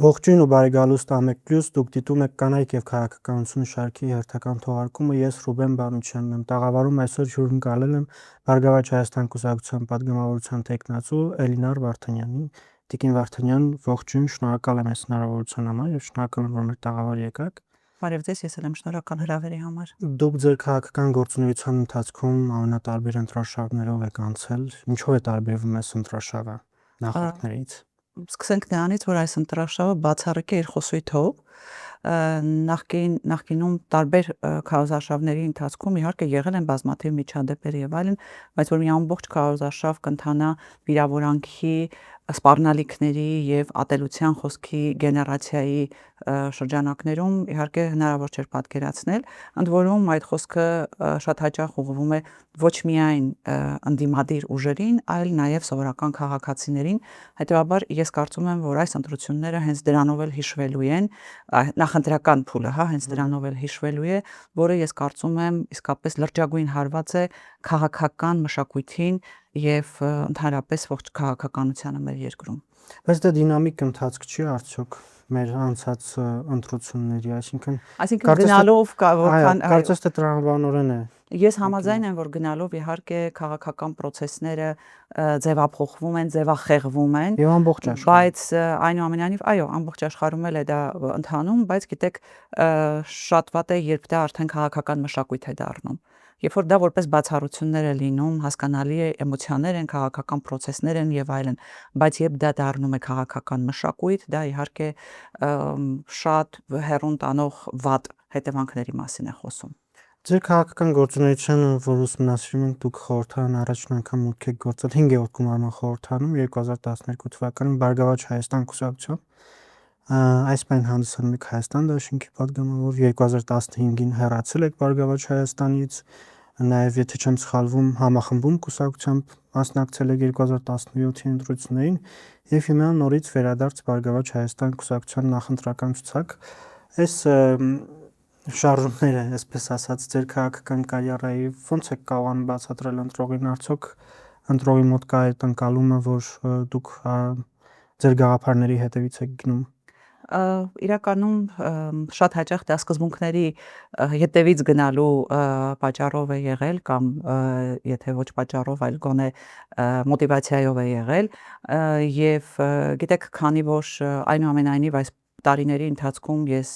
Ողջույն ու բարեկալուստ Ամեկ Պլյուս, դուք դիտում եք կանայք եւ քաղաքականություն շարքի հերթական թողարկումը, ես Ռուբեն Բանուչյանն եմ, տաղավարում այսօր հյուրընկալել եմ Բարգավաճ Հայաստան կուսակցության պատգամավորության տեխնացու Էլինար Վարդանյանին։ Տիկին Վարդանյան, ողջույն, շնորհակալ եմ այս հնարավորության համար եւ շնորհակալ եմ, որ մեր տաղավար եկաք։ Բարև ձեզ, ես էլ եմ շնորհակալ հրավերի համար։ Դուք ձեր քաղաքական գործունեության ընթացքում ամենատարբեր ընտրաշավներով եք անցել։ Ինչով է տարբերվում այս ընտրաշավը նախորդներից։ Սկսենք նրանից, որ այս ընտրաշավը բացառիկ է իր խոսույթով։ Նախկինում տարբեր քարոզարշավների ընթացքում իհարկե եղել են բազմաթիվ միջադեպեր եւ այլն, բայց որ մի ամբողջ քարոզարշավ կընթանա վիրավորանքի, սպառնալիքների եւ ատելության խոսքի գեներացիայի շրջանակներում իհարկե հնարավոր չէր պատկերացնել, ընդ որում այդ խոսքը շատ հաճախ ուղղվում է ոչ միայն ընդդիմադիր ուժերին, այլ նաեւ սովորական քաղաքացիներին, հետեւաբար ես կարծում եմ, որ այս ընտրությունները հենց դրանով էլ հիշվելու են, նախընտրական փուլը, հենց դրանով էլ հիշվելու է, որը ես կարծում եմ իսկապես լրջագույն հարված է քաղաքական մշակույթին եւ ընդհանրապես ողջ քաղաքականությանը մեր երկրում։ Բայց դա դինամիկ ընթացք չի արդյոք մեր անցած ընտրությունների, այսինքն գնալով կարծես թե տրամաբանորեն է։ Ես համաձայն եմ, որ գնալով իհարկե քաղաքական process-ները ձևափոխվում են, ձևախեղվում են, եւ ամբողջ աշխարհում, բայց այնուամենայնիվ, այո, ամբողջ աշխարհում էլ է դա ընթանում, բայց գիտեք, շատ վատ է, երբ դա արդեն քաղաքական մշակույթ է դառնում։ Երբ որ դա որպես բացառություններ է լինում, հասկանալի է, էմոցիաներ են, քաղաքական process-ներ են եւ այլն, բայց երբ դա դառնում է քաղաքական մշակույթ, դա իհարկե շատ հեռուն տանող վատ հետևանքների մասին է խոսում։ Ձեր քաղաքական գործունեությանը, որ ուսումնասիրում ենք, դուք խորհրդարան առաջին անգամ մուտք եք գործել 5-րդ գումարման խորհրդարանում 2012 թվականին Բարգավաճ Հայաստան կուսակցությամբ։ Այս պայն հանդիսանում եք Հայաստան դաշինքի պատգամավոր, 2015-ին հեռացել եք Բարգավաճ Հայաստանից, նաև եթե չեմ սխալվում, համախմբում կուսակցությամբ մասնակցել եք 2017-ի ընտրություններին եւ հիմա նորից վերադարձ Բարգավաճ Հայաստան կուսակցության նախընտրական ցուցակ։ Այս շարժումները, այսպես ասած, ձեր քաղաքական կարիերայի ո՞նց եք կարողանում բացատրել ընտրողին, արդյոք ընտրողի մոտ կա այդ ընկալումը, որ դուք ձեր գաղափարների հետևից եք գնում։ Իրականում շատ հաճախ դա սկզբունքների հետևից գնալու պատճառով է եղել կամ եթե ոչ պատճառով, այլ գոնե մոտիվացիայով է եղել եւ գիտեք, քանի որ այնուամենայնիվ այս տարիների ընթացքում ես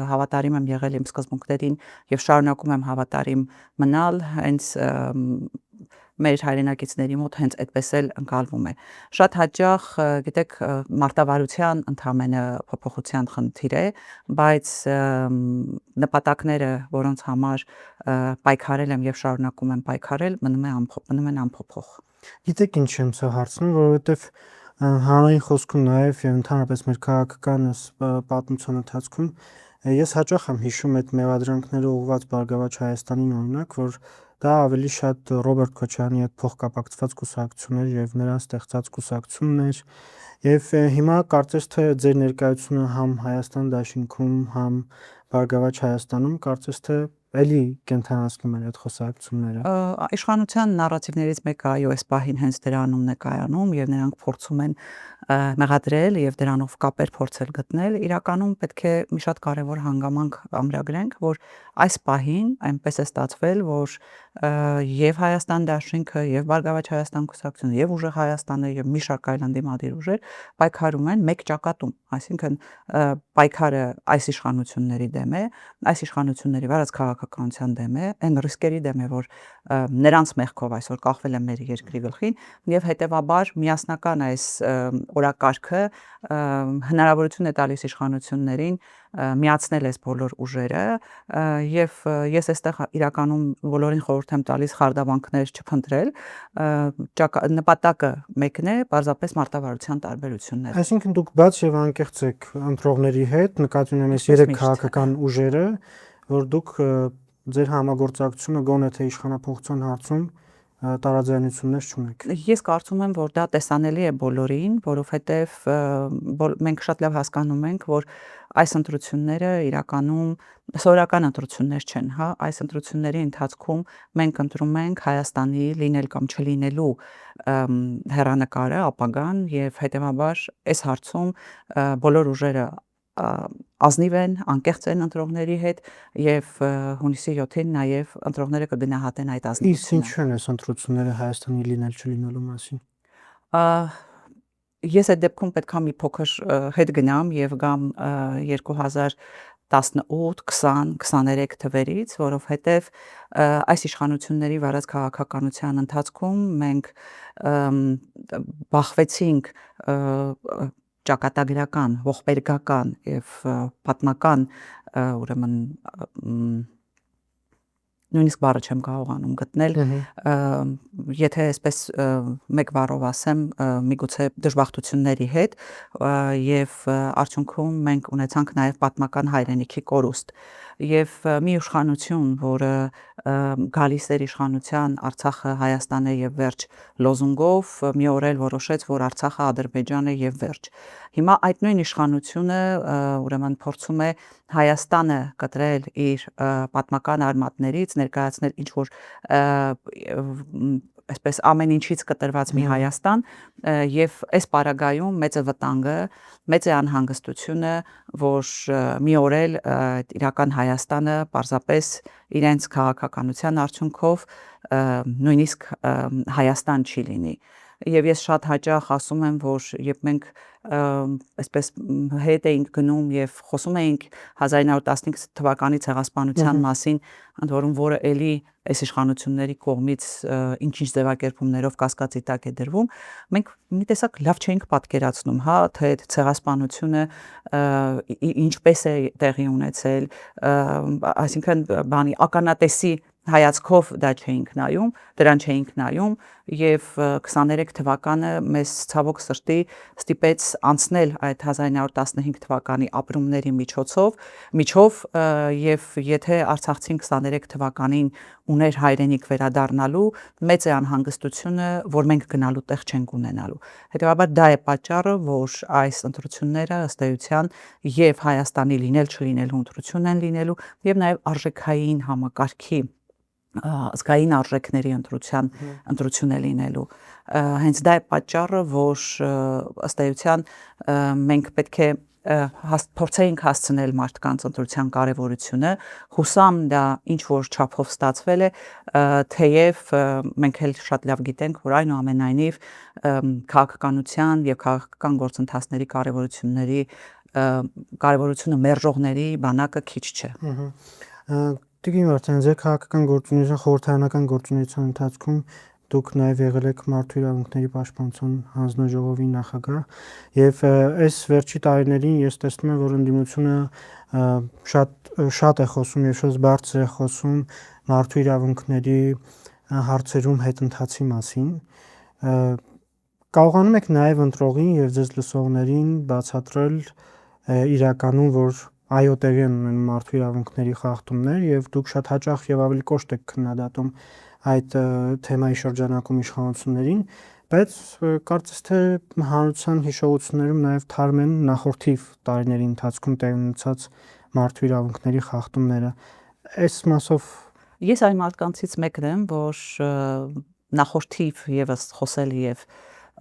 հավատարիմ եմ եղել իմ սկզբունքներին եւ շարունակում եմ հավատարիմ մնալ, հենց մեր հայրենակիցների մոտ հենց այդպես էլ ընկալվում է։ Շատ հաճախ, գիտեք, մարտավարության ընդհանրապես փոփոխության խնդիր է, բայց նպատակները, որոնց համար պայքարել եմ եւ շարունակում եմ պայքարել, մնում են անփոփոխ։ Գիտեք ինչ եմ սա հարցնում, որովհետեւ հանրային խոսքում նաեւ եւ ընդհանրապես մեր քաղաքական պատմության ընթացքում ես հաճախ եմ հիշում այդ մեղադրանքները ուղղված Բարգավաճ Հայաստանին, օրինակ, որ դա ավելի շատ Ռոբերտ Քոչարյանի հետ փոխկապակցված կուսակցություն էր եւ նրան ստեղծած կուսակցությունն էր եւ հիմա կարծես թե ձեր ներկայությունը համ Հայաստան դաշինքում, համ Բարգավաճ Հայաստանում կարծես թե էլի կենթանացնում են այդ խոսակցությունները։ Իշխանության նարատիվներից մեկը այո, այս պահին հենց դրանումն է կայանում եւ նրանք փորձում են մեղադրել եւ դրանով կապեր փորձել գտնել։ Իրականում պետք է մի շատ կարեւոր հանգամանք ամրագրենք, որ այս պահին այնպես է ստացվել, որ եւ Հայաստան դաշինքը եւ Բարգավաճ Հայաստան կուսակցությունը եւ Ուժեղ Հայաստանը եւ մի շարք այլ ընդդիմադիր ուժեր պայքարում են մեկ ճակատում, այսինքն պայքարը այս իշխանությունների դեմ է, այս իշխանությունների վարած քաղաքականության դեմ է, այն ռիսկերի դեմ է, որ նրանց մեղքով այսօր կախվել է մեր երկրի գլխին եւ հետեւաբար միասնական այս օրակարգը հնարավորություն է տալիս իշխանություններին միացնել այս բոլոր ուժերը եւ ես այստեղ իրականում բոլորին խորհուրդ եմ տալիս խարդավանքներ չփնտրել, նպատակը մեկն է, պարզապես մարտավարության տարբերություններ։ Այսինքն դուք բաց եւ անկեղծ եք ընտրողների հետ, նկատի ունեմ այս 3 քաղաքական ուժերը, որ դուք ձեր համագործակցությունը գոնե թե իշխանապողության հարցում տարաձայնություններ չունեք։ Ես կարծում եմ, որ դա տեսանելի է բոլորին, որովհետև մենք շատ լավ հասկանում ենք, որ այս ընտրությունները իրականում սովորական ընտրություններ չեն, հա, այս ընտրությունների ընթացքում մենք ընտրում ենք Հայաստանի լինել կամ չլինելու հեռանկարը, ապագան եւ հետեւաբար այս հարցում բոլոր ուժերը ազնիվ են, անկեղծ են ընտրողների հետ եւ հունիսի 7-ին նաեւ ընտրողները կգնահատեն այդ Իսկ ազնիվությունը։ ինչու են այս ընտրությունները Հայաստանի լինել չլինելու մասին։ Ես այդ դեպքում պետք է մի փոքր հետ գնամ եւ գամ 2018, 20, 23 թվերից, որովհետեւ այս իշխանությունների վարած քաղաքականության ընթացքում մենք բախվեցինք ճակատագրական, ողբերգական եւ պատմական ուրեմն նույնիսկ բառը չեմ կարողանում գտնել, եթե այսպես մեկ բառով ասեմ, միգուցե դժբախտությունների հետ եւ արդյունքում մենք ունեցանք նաեւ պատմական հայրենիքի կորուստ եւ մի իշխանություն, որը գալիս էր իշխանության Արցախը Հայաստան է եւ վերջ լոզունգով, մի օր էլ որոշեց, որ Արցախը Ադրբեջան է եւ վերջ։ Հիմա այդ նույն իշխանությունը ուրեմն փորձում է Հայաստանը կտրել իր պատմական արմատներից, ներկայացնել ինչ որ այսպես ամեն ինչից կտրված մի Հայաստան եւ այս պարագայում մեծ է վտանգը, մեծ է անհանգստությունը, որ մի օր էլ իրական Հայաստանը պարզապես իրենց քաղաքականության արդյունքով նույնիսկ Հայաստան չի լինի։ Եվ ես շատ հաճախ ասում եմ, որ երբ մենք այսպես հետ էինք գնում եւ խոսում էինք 1915 թվականի ցեղասպանության մասին, ընդ որում որը էլի այս իշխանությունների կողմից ինչ-ինչ ձևակերպումներով կասկածի տակ է դրվում, մենք մի տեսակ լավ չէինք պատկերացնում, հա, թե ցեղասպանությունը ինչպես է տեղի ունեցել, այսինքն բանի ականատեսի հայացքով դա չէինք նայում, դրան չէինք նայում եւ 23 թվականը մեզ ցավոք սրտի ստիպեց անցնել այդ 1915 թվականի ապրումների միջով եւ եթե Արցախցին 23 թվականին ուներ հայրենիք վերադառնալու, մեծ է անհանգստությունը, որ մենք գնալու տեղ չենք ունենալու։ Հետեւաբար դա է պատճառը, որ այս ընտրությունները ըստ էության եւ Հայաստանի լինել չլինելու ընտրություն են լինելու եւ նաեւ արժեքային համակարգի ազգային արժեքների ընտրություն է լինելու։ Հենց դա է պատճառը, որ ըստ էության մենք պետք է փորձեինք հասցնել մարդկանց ընտրության կարևորությունը, հուսամ դա ինչ որ չափով ստացվել է, թեև մենք էլ շատ լավ գիտենք, որ այնուամենայնիվ քաղաքականության եւ քաղաքական գործընթացների կարևորությունը մերժողների բանակը քիչ չէ։ Տիկին Վարդան, ձեր քաղաքական գործունեության, խորհրդարանական գործունեության ընթացքում դուք նաև եղել եք Մարդու իրավունքների պաշտպանության հանձնաժողովի նախագահ եւ այս վերջի տարիներին ես տեսնում եմ, որ ընդդիմությունը շատ է խոսում եւ շատ բարձր է խոսում մարդու իրավունքների հարցերում հետընթացի մասին։ Կարողանում եք նաև ընտրողին եւ ձեզ լսողներին բացատրել իրականում, որ այո, տեղի են ունենում մարդու իրավունքների խախտումներ եւ դուք շատ հաճախ եւ ավելի կոշտ եք քննադատում այդ թեմայի շրջանակում իշխանություններին, բայց կարծես թե հանրության հիշողություններում նաեւ թարմ են նախորդիվ տարիների ընթացքում տեղի ունեցած մարդու իրավունքների խախտումները։ Այս մասով ես այն մարդկանցից մեկն եմ, որ նախորդիվ եւս խոսել եւ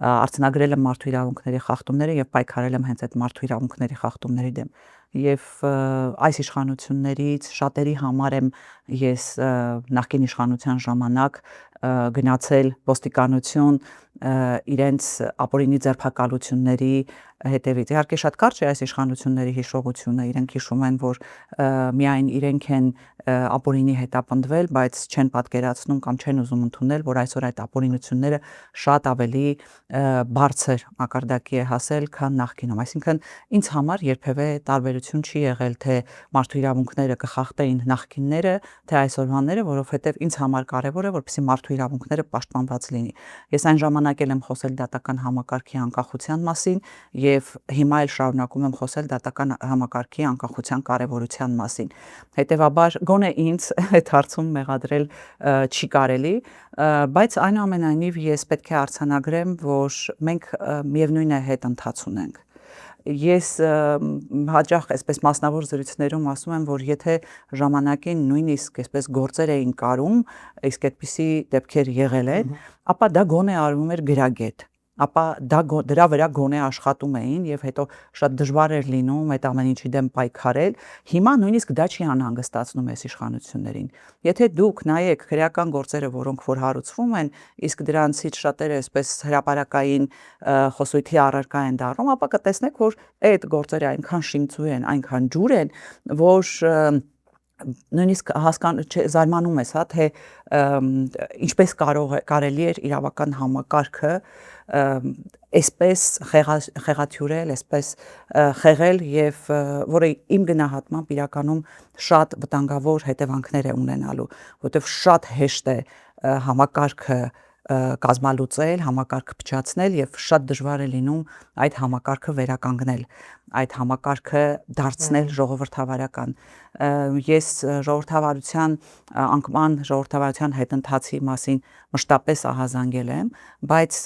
արձանագրել եմ մարդու իրավունքների խախտումները եւ պայքարել եմ հենց այդ մարդու իրավունքների խախտումների դեմ։ Եվ այս իշխանություններից շատերի համար եմ ես նախկին իշխանության ժամանակ գնացել ոստիկանություն իրենց ապօրինի ձերբակալությունների հետևից։ Իհարկե շատ կարճ է այս իշխանությունների հիշողությունը, իրենք հիշում են, որ միայն իրենք են ապօրինի հետապնդվել, բայց չեն պատկերացնում կամ չեն ուզում ընդունել, որ այսօր այդ ապօրինությունները շատ ավելի բարձր մակարդակի է հասել, քան նախկինում։ Այսինքն ինձ համար երբևէ տարբերություն չի եղել, թե մարդու իրավունքները կխախտեին նախկինները, թե այսօրվանները, որովհետև ինձ համար կարևոր է, որպեսզի մարդու իրավունքները պաշտպանված լինի։ Ես այն ժամանակ եմ խոսել դատական համակարգի անկախության մասին եւ հիմա էլ շարունակում եմ խոսել դատական համակարգի անկախության կարեւորության մասին։ Հետևաբար գոնե ինձ այդ հարցում մեղադրել չի կարելի, բայց այնուամենայնիվ ես պետք է արձանագրեմ, որ մենք միևնույն է հետ ընթաց ունենք։ Ես հաճախ այսպես մասնավոր զրույցներում ասում եմ, որ եթե ժամանակին նույնիսկ այսպես գործեր էին կարում, իսկ այդպիսի դեպքեր եղել են, ապա դա գոնե արվում էր գրագետ, ապա դրա վրա գոնե աշխատում էին եւ հետո շատ դժվար էր լինում այդ ամեն ինչի դեմ պայքարել։ Հիմա նույնիսկ դա չի անհանգստացնում այս իշխանություններին։ Եթե դուք նայեք քրեական գործերը, որոնք որ հարուցվում են, իսկ դրանցից շատերը այսպես հրապարակային խոսույթի առարկա են դառնում, ապա կտեսնեք, որ այդ գործերը այնքան շիմցու են, այնքան ջուր են, որ նույնիսկ զարմանում ես, հա, թե ինչպես կարելի էր իրավական համակարգը այսպես խեղաթյուրել, այսպես խեղել եւ որը իմ գնահատմամբ իրականում շատ վտանգավոր հետևանքներ է ունենալու, որովհետեւ շատ հեշտ է համակարգը կազմալուծել, համակարգը փչացնել եւ շատ դժվար է լինում այդ համակարգը վերականգնել, այդ համակարգը դարձնել ժողովրդավարական։ Ես ժողովրդավարության անկման ժողովրդավարության հետընթացի մասին մշտապես ահազանգել եմ, բայց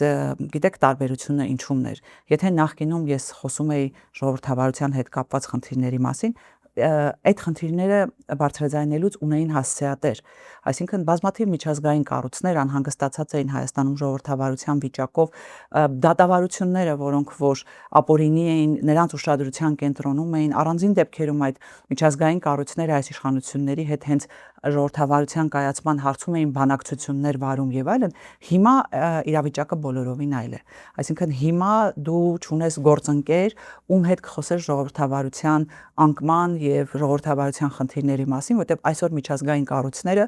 գիտեք տարբերությունը ինչումն էր։ Եթե նախկինում ես խոսում էի ժողովրդավարության հետ կապված խնդիրների մասին, այդ խնդիրները բարձրաձայնելուց ունեին հասցեատեր, այսինքն բազմաթիվ միջազգային կառույցներ անհանգստացած էին Հայաստանում ժողովրդավարության վիճակով, դատավարությունները, որոնք որ ապօրինի էին, նրանց ուշադրության կենտրոնում էին, առանձին դեպքերում այդ միջազգային կառույցները այս իշխանությունների հետ հենց ժողովրդավարության կայացման հարցում էին բանակցություններ վարում եւ այլն, հիմա իրավիճակը բոլորովին այլ է։ Այսինքն հիմա դու ճունես գործընկեր, ում հետ կխոսես ժողովրդավարության անկման եւ ժողովրդավարության խնդիրների մասին, որտեղ այսօր միջազգային կառույցները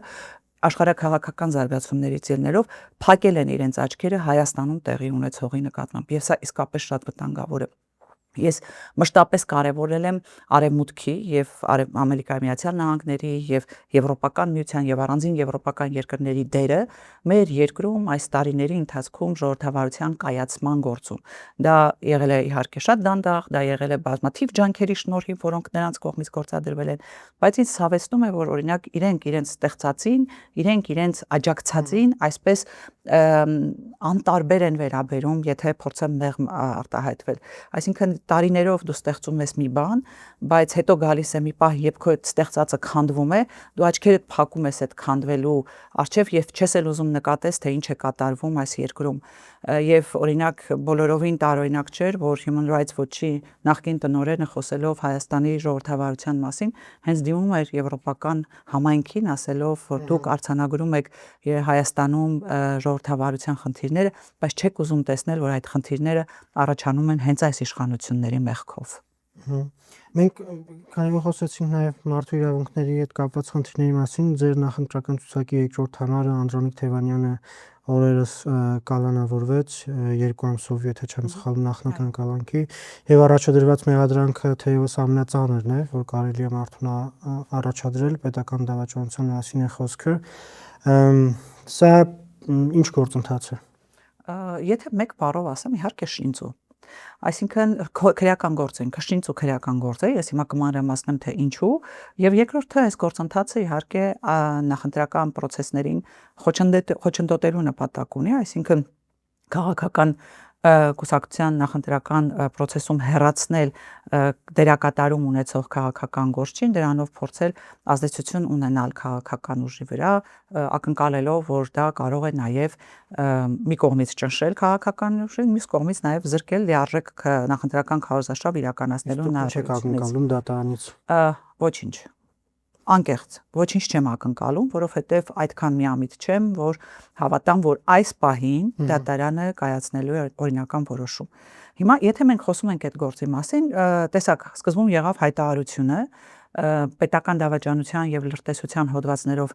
աշխարհաքաղաքական զարգացումներից ելնելով փակել են իրենց աչքերը Հայաստանում տեղի ունեցողի նկատմամբ եւ սա իսկապես շատ վտանգավոր է։ Ես մշտապես կարևորել եմ Արևմուտքի եւ Ամերիկայի Միացյալ Նահանգների եւ Եվրոպական միության եւ առանձին եվրոպական երկրների դերը մեր երկրում այս տարիների ընթացքում ժողովրդավարության կայացման գործում։ Դա եղել է իհարկե շատ դանդաղ, դա եղել է բազմաթիվ ջանքերի շնորհիվ, որոնք նրանց կողմից գործադրվել են, բայց ինձ ցավեցնում է, որ օրինակ իրենք իրենց ստեղծածին, իրենք իրենց աջակցածին այսպես անտարբեր են վերաբերում, եթե փորձեմ մեղմ արտահայտվել։ Այսինքն տարիներով դու ստեղծում ես մի բան, բայց հետո գալիս է մի պահ, երբ քո այդ ստեղծածը քանդվում է, դու աչքերդ փակում ես այդ քանդվելու առջև եւ չես էլ ուզում նկատես, թե ինչ է կատարվում այս երկրում։ Եվ օրինակ բոլորովին տարօրինակ չէր, որ Human Rights Watch-ի նախկին տնօրենը խոսելով Հայաստանի ժողովրդավարության մասին, հենց դիմում էր եվրոպական համայնքին, ասելով, որ դուք արձանագրում եք Հայաստանում ժողովրդավարության խնդիրները, բայց չեք ուզում տեսնել, որ այդ խնդիրները առաջանում են հենց այս իշխանությունների մեղքով։ Մենք քանի որ խոսեցինք նաև մարդու իրավունքների հետ կապված խնդիրների մասին, ձեր նախընտրական ցուցակի երկրորդ համարը Անդրանիկ Թևանյանը օրերս կալանավորվեց 2 ամսով, եթե չեմ սխալվում, նախնական կալանքի եւ առաջադրված մեղադրանքը թեևս ամենածանրն է, որ կարելի է մարդուն առաջադրել, պետական դավաճանության մասին է խոսքը։ Սա ինչ գործընթաց է։ Եթե մեկ բառով ասեմ, իհարկե շինծու։ Այսինքն քրեական գործ են, քշինց ու քրեական գործ է, ես հիմա կմանրամասնեմ թե ինչու, եւ երկրորդը այս գործընթացը իհարկե նախընտրական process-ներին խոչընդոտելու նպատակ ունի, այսինքն քաղաքական կուսակցության նախընտրական process-ում հեռացնել դերակատարում ունեցող քաղաքական գործին, դրանով փորձել ազդեցություն ունենալ քաղաքական ուժի վրա, ակնկալելով, որ դա կարող է նաև մի կողմից ճնշել քաղաքական ուժին, մյուս կողմից նաև զրկել լիարժեք նախընտրական քարոզարշավ իրականացնելու հնարավորությունից։ Դատարանից։ Ոչինչ։ Անկեղծ, ոչինչ չեմ ակնկալում, որովհետև այդքան միամիտ չեմ, որ հավատամ, որ այս պահին դատարանը կայացնելու է օրինական որոշում։ Հիմա եթե մենք խոսում ենք այդ գործի մասին, տեսակ, սկզբում եղավ հայտարարությունը պետական դավաճանության եւ լրտեսության հոդվածներով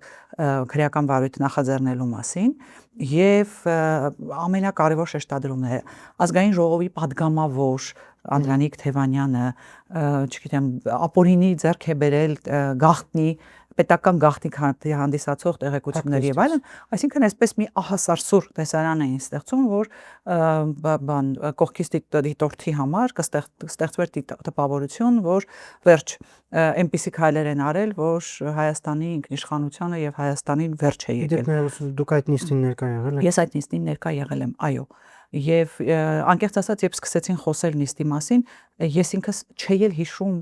քրեական վարույթ նախաձեռնելու մասին եւ ամենակարևոր շեշտադրումն է ազգային ժողովի падգամավոր Անդրանիկ Թևանյանը, չգիտեմ, ապօրինի ձեռք է բերել գաղտնի պետական գաղտնիք հանդիսացող տեղեկություններ եւ այլն, այսինքն այսպես մի ահասարսուր տեսարան էին ստեղծում, որ կողքից դիտորդի համար կստեղծվեր տպավորություն, որ վերջ այնպիսի քայլեր են արել, որ Հայաստանի ինքնիշխանությունը եւ Հայաստանին վերջ է եկել։ Դուք այդ նիստին ներկա եղել եք։ Ես այդ նիստին ներկա եղել եմ, այո։ Եվ անկեղծ ասած, երբ սկսեցին խոսել նիստի մասին, ես ինքս չէի էլ հիշում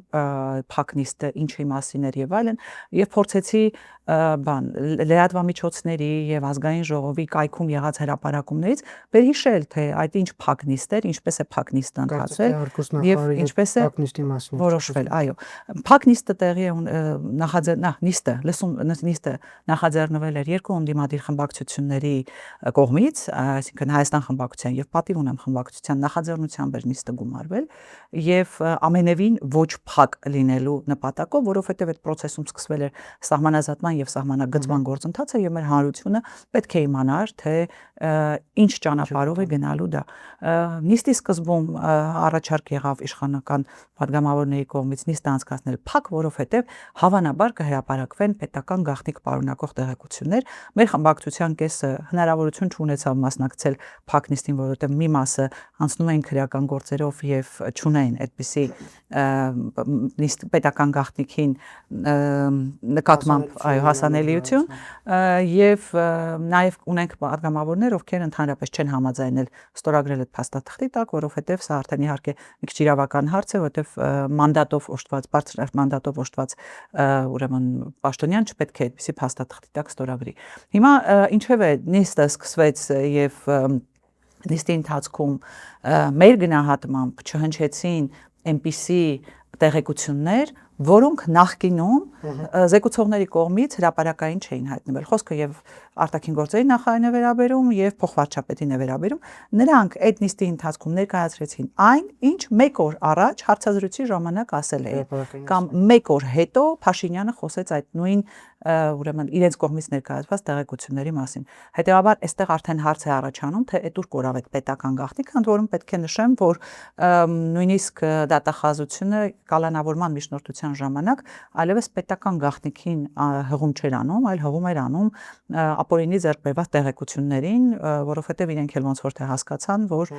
փակ նիստը ինչի մասին էր եւ այլն, եւ փորձեցի լրատվամիջոցների եւ ազգային ժողովի կայքում եղած հրապարակումներից վերհիշել, թե այդ ինչ փակ նիստ էր, ինչպես է փակ նիստը ընթացել եւ ինչպես է որոշվել, այո։ Փակ նիստը տեղի է նիստը նախաձեռնվել էր երկու ընդդիմադիր խմբակցությունների կողմից, այսինքն Հայաստան խմբակցության եւ Պատիվ ունեմ խմբակցության նախաձեռնությամբ էր նիստը գումարվել եւ ամենևին ոչ փակ լինելու նպատակով, որովհետեւ այդ process-ում սկսվել էր սահմանազատման եւ սահմանագծման գործընթացը եւ մեր հանրությունը պետք է իմանար, թե ինչ ճանապարհով է գնալու դա։ Նիստի սկզբում առաջարկ եղավ իշխանական падգամավորների կողմից նիստը անցկացնել փակ, որովհետեւ հավանաբար կհրապարակվեն պետական գաղտնիք պարունակող տեղեկություններ։ Մեր խմբակցության կեսը հնարավորություն չունեցավ մասնակցել փակ նիստին, որովհետեւ մի մասը անցնում էին քրեական գործերով եւ չունեն այդպիսի պետական գաղտնիքին նկատմամբ հասանելիություն եւ նաեւ ունենք падգամավորներ, ովքեր ընդհանրապես չեն համաձայնել ստորագրել այդ փաստաթղթի տակ, որովհետեւ սա արդեն իհարկե մի քիչ իրավական հարց է, որովհետեւ մանդատով օժտված, բարձր մանդատով օժտված ուրեմն պաշտոնյան չպետք է այդպիսի փաստաթղթի տակ ստորագրի։ Հիմա ինչևէ նիստը սկսվեց եւ նիստի ընթացքում մեր գնահատմամբ չհնչեցին այնպիսի տեղեկություններ, որոնք նախկինում զեկուցողների կողմից հրապարակային չէին հայտնվել։ Խոսքը եւ արտաքին գործերի նախարարին է վերաբերում եւ փոխվարչապետին է վերաբերում։ Նրանք այդ նիստի ընթացքում ներկայացրեցին այն, ինչ մեկ օր առաջ հարցազրույցի ժամանակ ասել էին, կամ մեկ օր հետո Փաշինյանը խոսեց այդ նույն ուրեմն իրենց կողմից ներկայացված տեղեկությունների մասին։ Հետևաբար այստեղ արդեն հարց է առաջանում, թե այդ ուր կորավ այդ պետական գաղտնիքը, ընդ որում պետք է նշեմ, որ նույնիսկ դատախազությունը կալանավորման միջնորդության ժամանակ այլևս պետական գաղտնիքին հղում չէր անում, այլ հղում էր անում ապօրինի ձեռք բերված տեղեկություններին, որովհետև իրենք էլ ոնց որ թե հասկացան, որ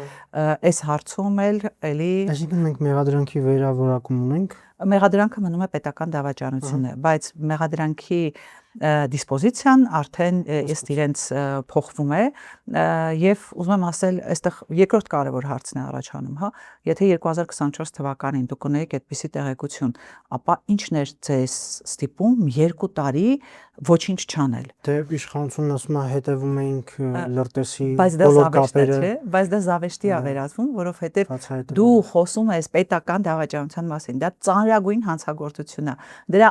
այս հարցում էլ էլի Այսինքն մենք մեղադրանքի վերավորակում ունենք Մեղադրանքը մնում է պետական դավաճանությունը, բայց մեղադրանքի դիսպոզիցիան արդեն ըստ իրենց փոխվում է եւ ուզում եմ ասել, այստեղ երկրորդ կարևոր հարցն է առաջանում, հա, եթե 2024 թվականին դուք ունեիք այդպիսի տեղեկություն, ապա ի՞նչն էր ձեզ ստիպում 2 տարի ոչինչ չանել։ Դե իշխանությունն ասում է հետևում էինք լրտեսի բոլոր կապերը, բայց դա զավեշտի է վերածվում, որովհետեւ դու խոսում ես պետական դավաճանության մասին, դա ծանրագույն հանցագործություն է։ Դրա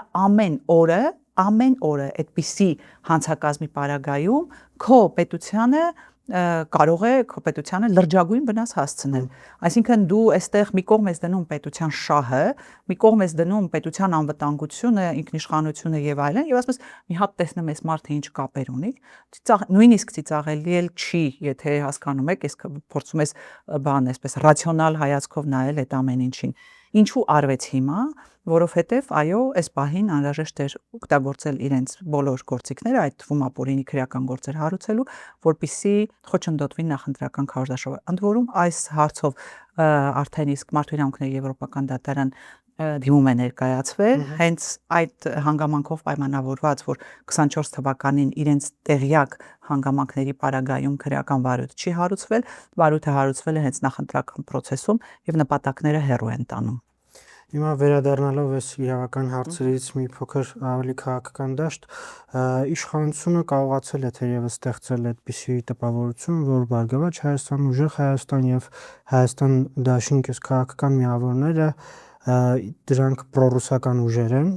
ամեն օրը այդպիսի հանցակազմի պարագայում քո պետությանը կարող է քո պետությանը լրջագույն վնաս հասցնել։ Այսինքն դու այստեղ մի կողմ ես դնում պետության շահը, մի կողմ ես դնում պետության անվտանգությունը, ինքնիշխանությունը եւ այլն, եւ ասես մի հատ տեսնում ես մարդը ինչ կապեր ունի, նույնիսկ ծիծաղելի էլ չի, եթե հասկանում եք, ես փորձում ես այսպես ռացիոնալ հայացքով նայել այդ ամեն ինչին։ Ինչու արվեց հիմա, որովհետև այո, այս պահին անհրաժեշտ էր օգտագործել իրենց բոլոր գործիքները, այդ թվում ապօրինի քրեական գործեր հարուցելու, որպեսզի խոչընդոտվի նախընտրական քարոզարշավը։ Ընդ որում այս հարցով արդեն իսկ Մարդու իրավունքների եվրոպական դատարան դիմում է ներկայացվել, հենց այդ հանգամանքով պայմանավորված, որ 24 թվականին իրենց տեղյակ հանգամանքների պարագայում քրեական վարույթ չի հարուցվել, վարույթը հարուցվել է հենց նախընտրական process-ում եւ նպատակները հեռու են տանում։ Հիմա վերադառնալով այս իրավական հարցերից մի փոքր ավելի քաղաքական դաշտ, իշխանությունը կարողացել է թերևս ստեղծել այդպիսի տպավորություն, որ Բարգավաճ Հայաստան, Ուժեղ Հայաստան եւ Հայաստան դաշինք քաղաքական միավորները դրանք պրոռուսական ուժեր են,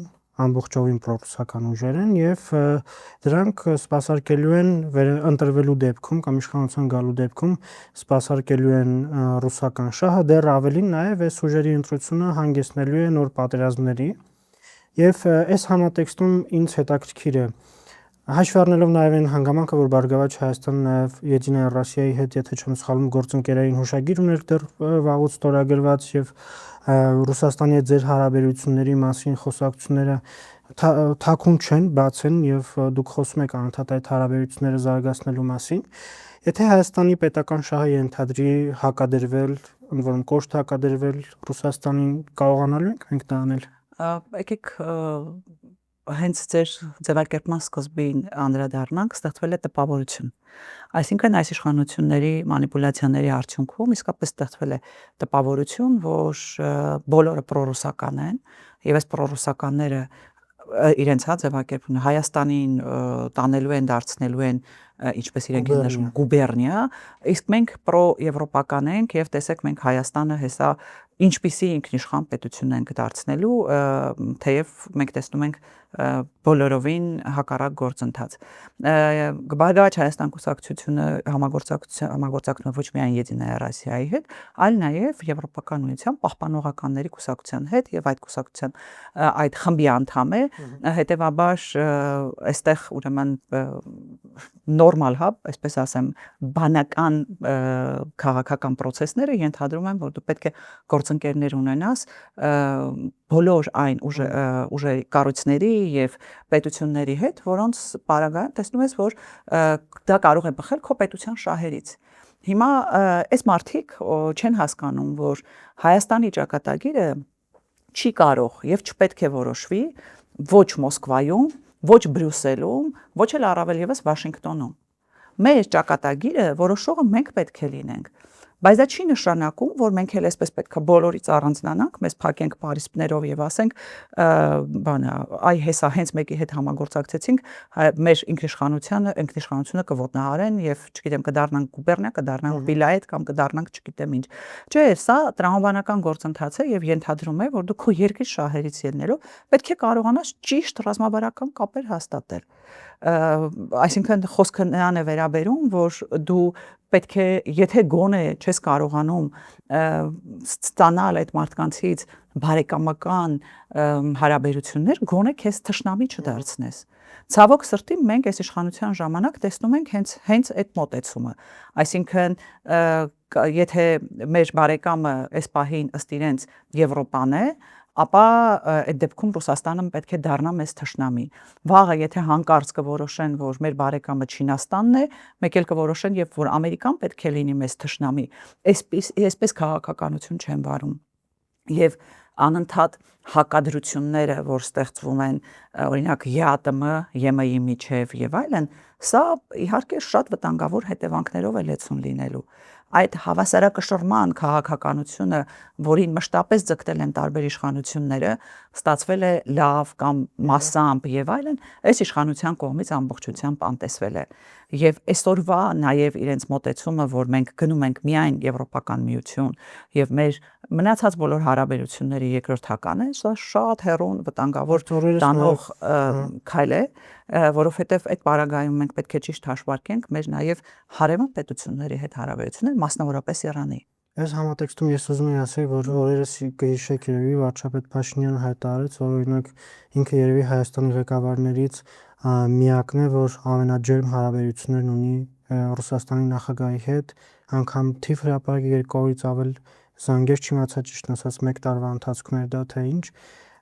ամբողջովին պրոռուսական ուժեր են եւ դրանք սպասարկելու են ընտրվելու դեպքում կամ իշխանության գալու դեպքում սպասարկելու են ռուսական շահը, դեռ ավելին նաեւ այս ուժերի ընտրությունը հանգեցնելու է նոր պատերազմների եւ այս համատեքստում ինձ հետաքրքիր է հաշվի առնելով նաեւ այն հանգամանքը, որ Բարգավաճ Հայաստանն նաեւ Եդինա Ռոսիայի հետ, եթե չեմ սխալվում, գործընկերային հուշագիր ուներ դեռ վաղուց ստորագրված եւ Ռուսաստանի հետ ձեր հարաբերությունների մասին խոսակցությունները թաքուն չեն, բաց են եւ դուք խոսում եք անընդհատ այդ հարաբերությունները զարգացնելու մասին։ Եթե Հայաստանի պետական շահը ենթադրի հակադրվել, ընդ որում կոշտ հակադրվել Ռուսաստանին, կարողանալու ենք մենք դա անել։ Եկեք հենց ձեր ձևակերպման սկզբին անդրադառնանք, ստեղծվել է տպավորություն։ Այսինքն այս իշխանությունների մանիպուլյացիաների արդյունքում իսկապես ստեղծվել է տպավորություն, որ բոլորը պրոռուսական են, եւ այս պրոռուսականները իրենց ձևակերպումը Հայաստանին տանելու են, դարձնելու են ինչպես իրենք են նշում գուբերնիա, իսկ մենք պրո-եվրոպական ենք եւ տեսեք մենք Հայաստանը հեսա ինչպիսի ինքնիշխան պետություն ենք դարձնելու, թեև մենք տեսնում ենք բոլորովին հակառակ գործընթաց։ Բարգավաճ Հայաստան կուսակցությունը համագործակցում է ոչ միայն Եդինայա Ռոսիայի հետ, այլ նաև Եվրոպական միության պահպանողականների կուսակցության հետ եւ այդ կուսակցության այդ խմբի անդամ է, հետեւաբար այստեղ ուրեմն նորմալ, հա, այսպես ասեմ, բանական քաղաքական process-ները ենթադրում են, որ դու պետք է գործընկերներ ունենաս բոլոր այն ուժերի կառույցների եւ պետությունների հետ, որոնց պարագայում տեսնում ես, որ դա կարող է բխել քո պետության շահերից։ Հիմա այս մարդիկ չեն հասկանում, որ Հայաստանի ճակատագիրը չի կարող եւ չպետք է որոշվի ոչ Մոսկվայում, ոչ Բրյուսելում, ոչ էլ առավել եւս Վաշինգտոնում։ Մեր ճակատագիրը որոշողը մենք պետք է լինենք։ Բայց դա չի նշանակում, որ մենք էլ այսպես պետք է բոլորից առանձնանանք, մեզ փակենք պարիսպներով եւ ասենք, այ հեսա հենց մեկի հետ համագործակցեցինք, մեր ինքնիշխանությունը կոտնահարեն եւ, չգիտեմ, կդառնանք գուբերնիա, կդառնանք վիլայետ կամ կդառնանք չգիտեմ ինչ։ Չէ, սա տրամաբանական գործընթաց է եւ ենթադրում է, որ դու քո երկրի շահերից ելնելով պետք է կարողանաս ճիշտ ռազմավարական կապեր հաստատել։ Այսինքն խոսքը նրան է վերաբերում, որ դու պետք է, եթե գոնե չես կարողանում ստանալ այդ մարդկանցից բարեկամական հարաբերություններ, գոնե քեզ թշնամի չդարձնես։ Ցավոք սրտի մենք այս իշխանության ժամանակ տեսնում ենք հենց այդ մոտեցումը։ Այսինքն եթե մեր բարեկամը այս պահին ըստ իրենց Եվրոպան է, ապա այդ դեպքում Ռուսաստանը պետք է դառնա մեզ թշնամի։ Վաղը եթե հանկարծ կորոշեն, որ մեր բարեկամը Չինաստանն է, մեկ էլ կորոշեն, եւ որ Ամերիկան պետք է լինի մեզ թշնամի։ Այսպես քաղաքականություն չեն վարում։ Եվ անընդհատ հակադրությունները, որ ստեղծվում են, օրինակ ԵԱՏՄ-ի միջև եւ այլն, սա իհարկե շատ վտանգավոր հետևանքներով է լեցուն լինելու։ Այդ հավասարակշռման քաղաքականությունը, որին մշտապես ձգտել են տարբեր իշխանությունները, ստացվել է լավ կամ massամբ եւ այլն, այս իշխանության կողմից ամբողջությամբ անտեսվել է։ Եվ այսօրվա նաեւ իրենց մոտեցումը, որ մենք գնում ենք միայն Եվրոպական միություն եւ մեր մնացած բոլոր հարաբերությունների երկրորդական է, սա շատ հեռուն վտանգավոր տանող քայլ է, որովհետեւ այդ պարագայում մենք պետք է ճիշտ հաշվարկենք մեր նաեւ հարևան պետությունների հետ հարաբերությունները, մասնավորապես Իրանի։ Այս համատեքստում ես ուզում եմ ասել, որ օրերս կհիշեք երևի վարչապետ Փաշինյանը հայտարարեց, որ օրինակ ինքը երևի Հայաստանի ղեկավարներից միակն է, որ ամենաջերմ հարաբերություններն ունի Ռուսաստանի նախագահի հետ, անգամ թիվ հրապարակի 200-ից ավել զանգեր չիմացա ճիշտ ասած 1 տարվա ընթացքում էր դա թե ինչ,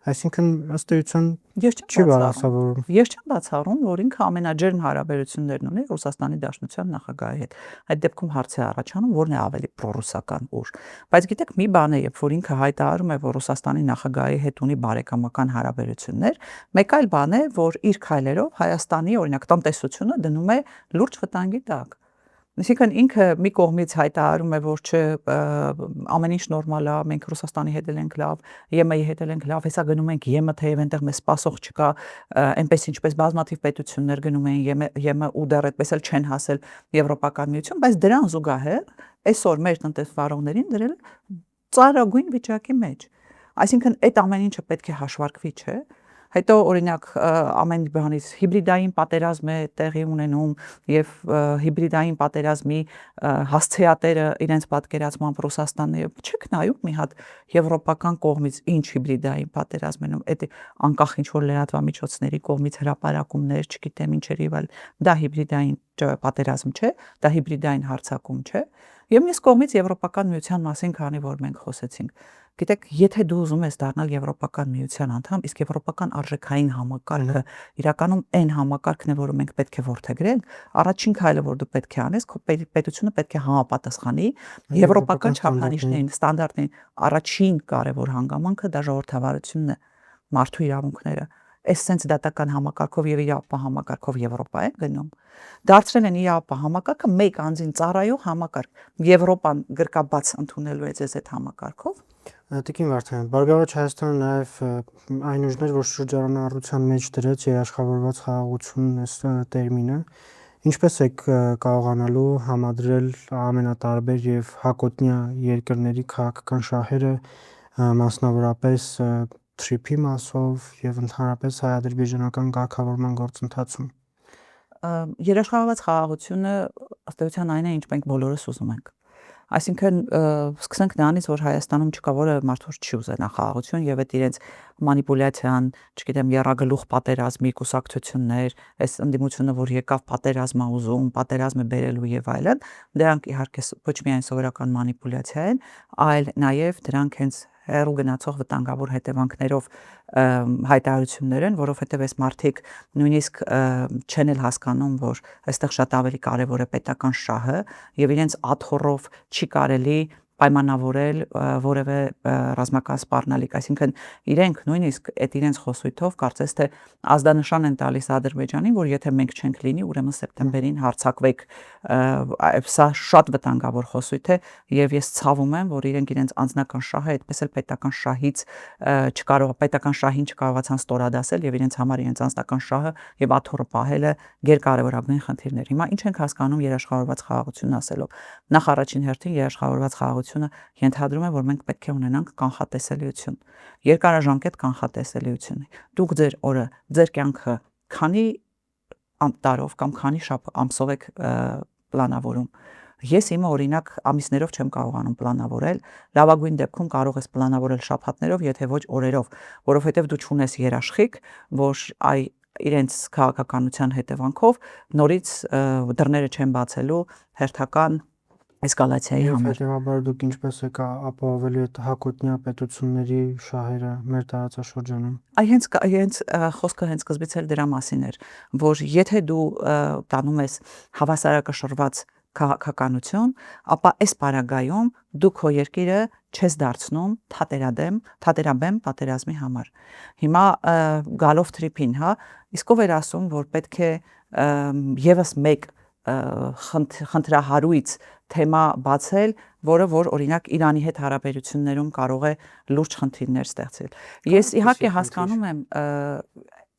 այսինքն ըստ էության չի բացառում։ Ես չեմ բացառում, որ ինքը ամենաջերմ հարաբերություններն ունի Ռուսաստանի Դաշնության նախագահի հետ։ Այդ դեպքում հարց է առաջանում, որն է ավելի պրոռուսական ուժ։ Բայց գիտեք, մի բան է, երբ որ ինքը հայտարարում է, որ Ռուսաստանի նախագահի հետ ունի բարեկամական հարաբերություններ, մեկ այլ բան է, որ իր քայլերով Հայաստանի, օրինակ, տնտեսությունը դնում է լուրջ վտանգի տակ։ Այսինքն ինքը մի կողմից հայտարարում է, որ չէ, ամեն ինչ նորմալ է, մենք Ռուսաստանի հետ ենք լավ, ԵՄ-ի հետ ենք լավ, հեսա գնում ենք ԵՄ, թեև այնտեղ մեզ սպասող չկա, այնպես ինչպես բազմաթիվ պետություններ գնում են ԵՄ ու դեռ այդպես էլ չեն հասել Եվրոպական միություն, բայց դրան զուգահեռ այսօր մեր տնտեսվարողներին դրել ծառագույն վիճակի մեջ։ Այսինքն այդ ամեն ինչը պետք է հաշվարկվի, չէ՞։ Հետո օրինակ ամեն բանից հիբրիդային պատերազմ է տեղի ունենում եւ հիբրիդային պատերազմի հասցեատերը իրենց պատկերացմամբ Ռուսաստանն է։ Չեք նայում մի հատ եվրոպական կողմից ինչ հիբրիդային պատերազմ են, այդ անկախ ինչ որ լրատվամիջոցների կողմից հրապարակումներ, չգիտեմ ինչերի վալ, դա հիբրիդային պատերազմ չէ, դա հիբրիդային հարձակում չէ։ Եվ մյուս կողմից Եվրոպական միության մասին քանի որ մենք խոսեցինք, Գիտեք, եթե դու ուզում ես դառնալ Եվրոպական միության անդամ, իսկ Եվրոպական արժեքային համակարգը իրականում այն համակարգն է, որը մենք պետք է որդեգրենք, առաջին քայլը, որ դու պետք է անես, քո պետությունը պետք է համապատասխանի եվրոպական չափանիշներին, ստանդարտներին։ Առաջին կարևոր հանգամանքը դա ժողովրդավարությունն է, մարդու իրավունքները։ Այս sense դատական համակարգով եւ իրավապահ համակարգով Եվրոպա է գնում։ Դարձրել են իրավապահ համակարգը մեկ անձին ծառայող համակարգ։ Եվրոպան գրկաբաց ընդունելու է ձեզ այդ համակարգով։ Տիկին Վարդանյան, Բարգավաճ Հայաստանը նաև այն ուժներ, որ շրջանառության մեջ դրեց երաշխավորված խաղաղություն այս տերմինը, ինչպես է կարողանալու համադրել ամենատարբեր եւ հակոտնյա երկրների քաղաքական շահերը, մասնավորապես թրիփի մասով եւ ընդհանրապես հայ-ադրբեջանական կարգավորման գործընթացում։ Երաշխավորված խաղաղությունը ըստ էության այն է, ինչ մենք բոլորս ուզում ենք։ Այսինքն սկսենք նրանից, որ Հայաստանում չկա որը մարդուց չի ուզենա խաղաղություն եւ այդ իրենց մանիպուլյացիան, չգիտեմ, եռագլուխ պատերազմի կուսակցություններ, այս ընդդիմությունը, որ եկավ պատերազմա ուզում, պատերազմը բերելու եւ այլն, դրանք իհարկե ոչ միայն սովորական մանիպուլյացիա են, այլ նաեւ դրանք հենց հեռու գնացող վտանգավոր հետևանքներով հայտարարություններ են, որովհետև այս մարդիկ նույնիսկ չեն էլ հասկանում, որ այստեղ շատ ավելի կարևոր է պետական շահը եւ իրենց աթոռով չի կարելի պայմանավորել որևէ ռազմական սպառնալիք, այսինքն իրենք նույնիսկ այդ իրենց խոսույթով կարծես թե ազդանշան են տալիս Ադրբեջանին, որ եթե մենք չենք լինի, ուրեմն սեպտեմբերին հարձակվեք, սա շատ վտանգավոր խոսույթ է եւ ես ցավում եմ, որ իրենց անձնական շահը այդպես էլ պետական շահից պետական շահին չկարողացան ստորադասել եւ իրենց համար իրենց անձնական շահը եւ աթոռը պահելը գերկարևորագույն խնդիրներ։ Հիմա ինչ ենք հասկանում երաշխավորված խաղաղություն ասելով։ Նախ առաջին հերթին երաշխավորված խաղաղությունը ենթադրում է, որ մենք պետք է ունենանք կանխատեսելիություն, երկարաժամկետ կանխատեսելիություն։ Դուք ձեր օրը, ձեր կյանքը քանի տարով կամ քանի ամսով եք պլանավորում։ Ես իմը օրինակ ամիսներով չեմ կարողանում պլանավորել, լավագույն դեպքում կարող ես պլանավորել շաբաթներով, եթե ոչ օրերով, որովհետև դու չունես երաշխիք, որ իրենց քաղաքականության հետևանքով նորից դռները չեն բացելու հերթական էսկալացիայի համար։ Հետևաբար դուք ինչպես եք ապահովելու այդ հակոտնյա պետությունների շահերը մեր տարածաշրջանում։ Հենց խոսքը հենց սկզբից էլ դրա մասին էր, որ եթե դու տանում ես հավասարակշռված քաղաքականություն, ապա այս պարագայում դու քո երկիրը չես դարձնում թատերաբեմ պատերազմի համար։ Հիմա գալով թրիփին, իսկ ով էր ասում, որ պետք է եւս մեկ խնդրահարույց թեմա բացել, որը որ օրինակ Իրանի հետ հարաբերություններում կարող է լուրջ խնդիրներ ստեղծել։ Ես իհարկե հասկանում եմ,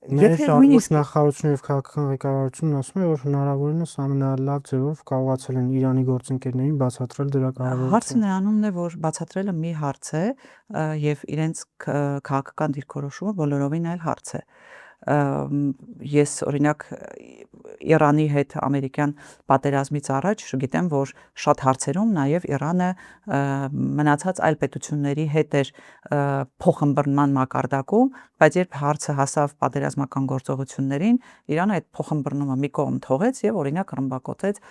եթե նույնիսկ նախարարությունը եւ քաղաքական ղեկավարությունն ասում է, որ հնարավորինս ամենալավ ձևով կարողացել են Իրանի գործընկերներին բացատրել դրա կարևորությունը։ Հարցը նրանումն է, որ բացատրելը մի հարց է եւ իրենց քաղաքական դիրքորոշումը բոլորովին այլ հարց է։ Ես օրինակ Իրանի հետ ամերիկյան պատերազմից առաջ գիտեմ, որ շատ հարցերում նաև Իրանը մնացած այլ պետությունների հետ էր փոխըմբռնման մակարդակում, բայց երբ հարցը հասավ պատերազմական գործողություններին, Իրանը այդ փոխըմբռնումը մի կողմ թողեց եւ օրինակ ռմբակոծեց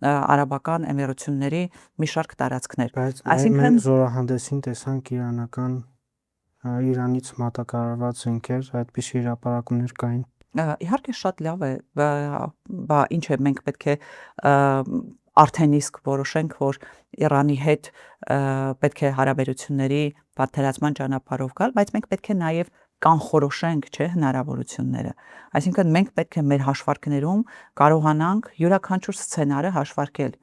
արաբական էմիրությունների մի շարք տարածքներ։ Այսինքն զորահանդեսին տեսանք Իրանից մատակարարված զենքեր, այդպիսի հրապարակումներ կային։ Իհարկե շատ լավ է, ինչ է մենք պետք է արդեն իսկ որոշենք, որ Իրանի հետ պետք է հարաբերությունների պատերազմման ճանապարհով գալ, բայց մենք պետք է նաև կանխորոշենք, չէ, հնարավորությունները։ Այսինքն մենք պետք է մեր հաշվարկներում կարողանանք յուրաքանչյուր սցենարը հաշվարկել։